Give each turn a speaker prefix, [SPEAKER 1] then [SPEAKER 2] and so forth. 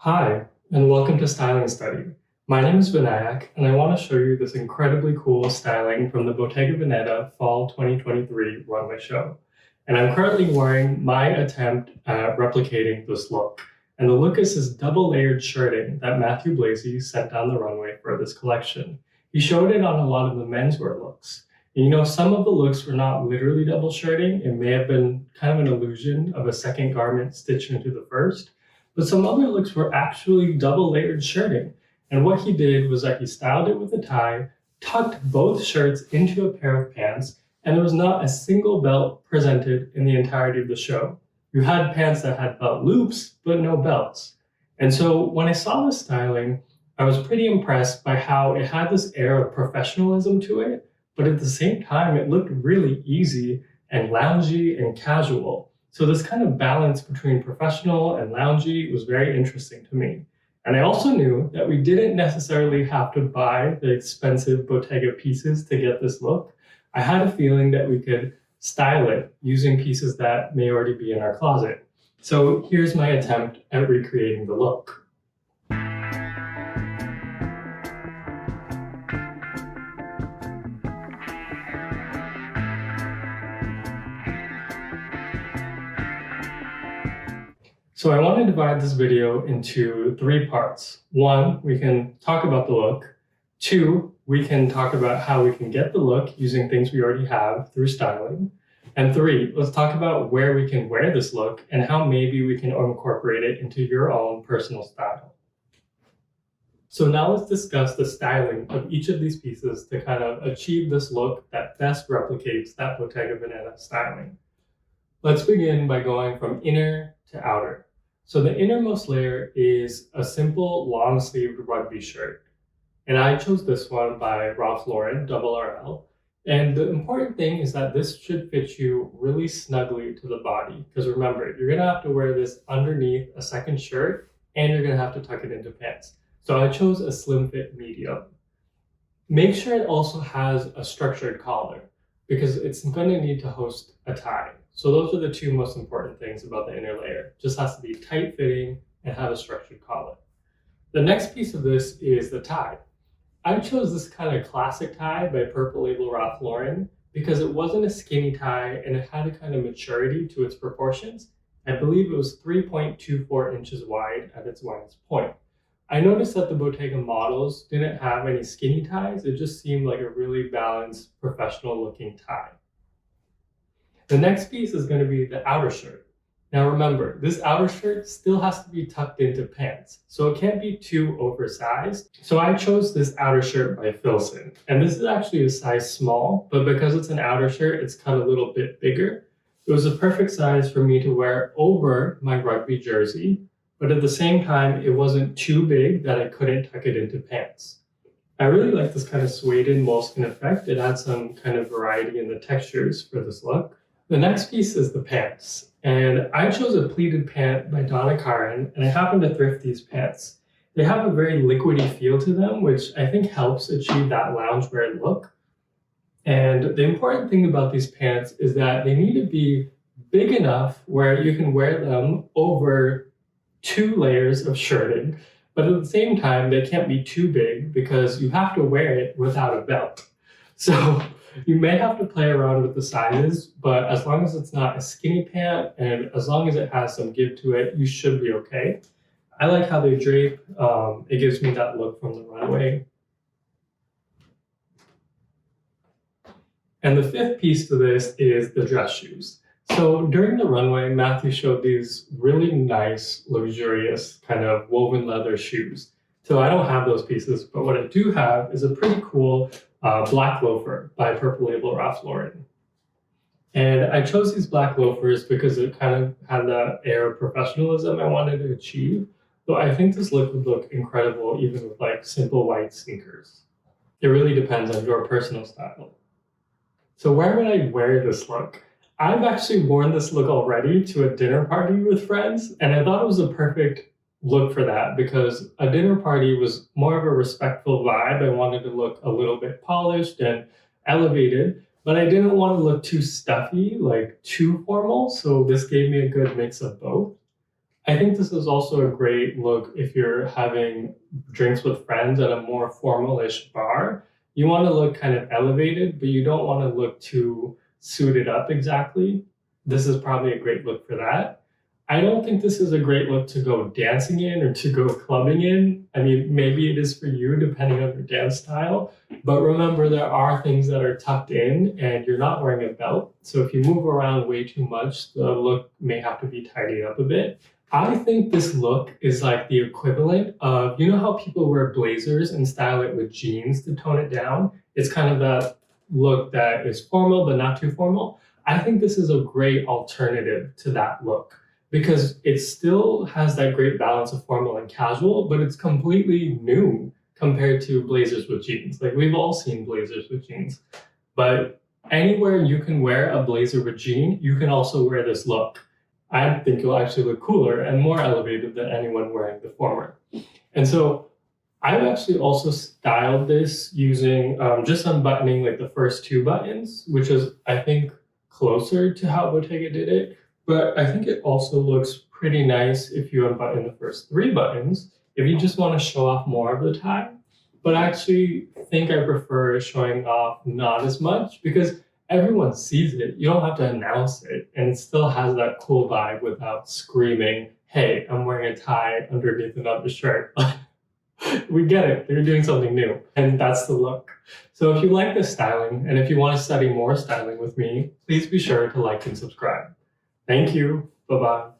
[SPEAKER 1] Hi, and welcome to Styling Study. My name is Vinayak, and I want to show you this incredibly cool styling from the Bottega Veneta Fall 2023 runway show. And I'm currently wearing my attempt at replicating this look. And the look is this double-layered shirting that Matthew Blazy sent down the runway for this collection. He showed it on a lot of the menswear looks. And some of the looks were not literally double shirting. It may have been kind of an illusion of a second garment stitched into the first. But some other looks were actually double layered shirting. And what he did was that he styled it with a tie, tucked both shirts into a pair of pants, and there was not a single belt presented in the entirety of the show. You had pants that had belt loops, but no belts. And so when I saw this styling, I was pretty impressed by how it had this air of professionalism to it, but at the same time, it looked really easy and loungy and casual. So this kind of balance between professional and loungy was very interesting to me. And I also knew that we didn't necessarily have to buy the expensive Bottega pieces to get this look. I had a feeling that we could style it using pieces that may already be in our closet. So here's my attempt at recreating the look. So I want to divide this video into 3 parts. 1, we can talk about the look. 2, we can talk about how we can get the look using things we already have through styling. And 3, let's talk about where we can wear this look and how maybe we can incorporate it into your own personal style. So now let's discuss the styling of each of these pieces to kind of achieve this look that best replicates that Bottega Veneta styling. Let's begin by going from inner to outer. So the innermost layer is a simple long-sleeved rugby shirt. And I chose this one by Ralph Lauren, RRL. And the important thing is that this should fit you really snugly to the body. Because remember, you're gonna have to wear this underneath a second shirt and you're gonna have to tuck it into pants. So I chose a slim fit medium. Make sure it also has a structured collar because it's gonna need to host a tie. So those are the 2 most important things about the inner layer. It just has to be tight fitting and have a structured collar. The next piece of this is the tie. I chose this kind of classic tie by Purple Label Ralph Lauren because it wasn't a skinny tie and it had a kind of maturity to its proportions. I believe it was 3.24 inches wide at its widest point. I noticed that the Bottega models didn't have any skinny ties. It just seemed like a really balanced, professional looking tie. The next piece is going to be the outer shirt. Now remember, this outer shirt still has to be tucked into pants, so it can't be too oversized. So I chose this outer shirt by Filson, and this is actually a size small, but because it's an outer shirt, it's cut a little bit bigger. It was a perfect size for me to wear over my rugby jersey, but at the same time, it wasn't too big that I couldn't tuck it into pants. I really like this kind of suede moleskin effect. It adds some kind of variety in the textures for this look. The next piece is the pants, and I chose a pleated pant by Donna Karan, and I happened to thrift these pants. They have a very liquidy feel to them, which I think helps achieve that loungewear look. And the important thing about these pants is that they need to be big enough where you can wear them over 2 layers of shirting, but at the same time, they can't be too big because you have to wear it without a belt. So you may have to play around with the sizes, but as long as it's not a skinny pant and as long as it has some give to it, you should be okay. I like how they drape. It gives me that look from the runway. And the 5th piece to this is the dress shoes. So during the runway, Matthew showed these really nice, luxurious kind of woven leather shoes. So I don't have those pieces, but what I do have is a pretty cool black loafer by Purple Label Ralph Lauren. And I chose these black loafers because it kind of had that air of professionalism I wanted to achieve. Though I think this look would look incredible even with like simple white sneakers. It really depends on your personal style. So where would I wear this look? I've actually worn this look already to a dinner party with friends, and I thought it was a perfect look for that because a dinner party was more of a respectful vibe. I wanted to look a little bit polished and elevated, but I didn't want to look too stuffy, like too formal. So this gave me a good mix of both. I think this is also a great look if you're having drinks with friends at a more formal-ish bar. You want to look kind of elevated, but you don't want to look too suited up exactly. This is probably a great look for that. I don't think this is a great look to go dancing in or to go clubbing in. I mean, maybe it is for you depending on your dance style, but remember there are things that are tucked in and you're not wearing a belt. So if you move around way too much, the look may have to be tidied up a bit. I think this look is like the equivalent of, you know how people wear blazers and style it with jeans to tone it down? It's kind of that look that is formal but not too formal. I think this is a great alternative to that look because it still has that great balance of formal and casual, but it's completely new compared to blazers with jeans. Like we've all seen blazers with jeans, but anywhere you can wear a blazer with jean, you can also wear this look. I think you'll actually look cooler and more elevated than anyone wearing the former. And so I've actually also styled this using just unbuttoning like the first two buttons, which is, I think, closer to how Bottega did it. But I think it also looks pretty nice if you unbutton the first three buttons, if you just want to show off more of the tie. But I actually think I prefer showing off not as much because everyone sees it. You don't have to announce it, and it still has that cool vibe without screaming, hey, I'm wearing a tie underneath another shirt. We get it. They're doing something new, and that's the look. So if you like this styling, and if you want to study more styling with me, please be sure to like and subscribe. Thank you. Bye-bye.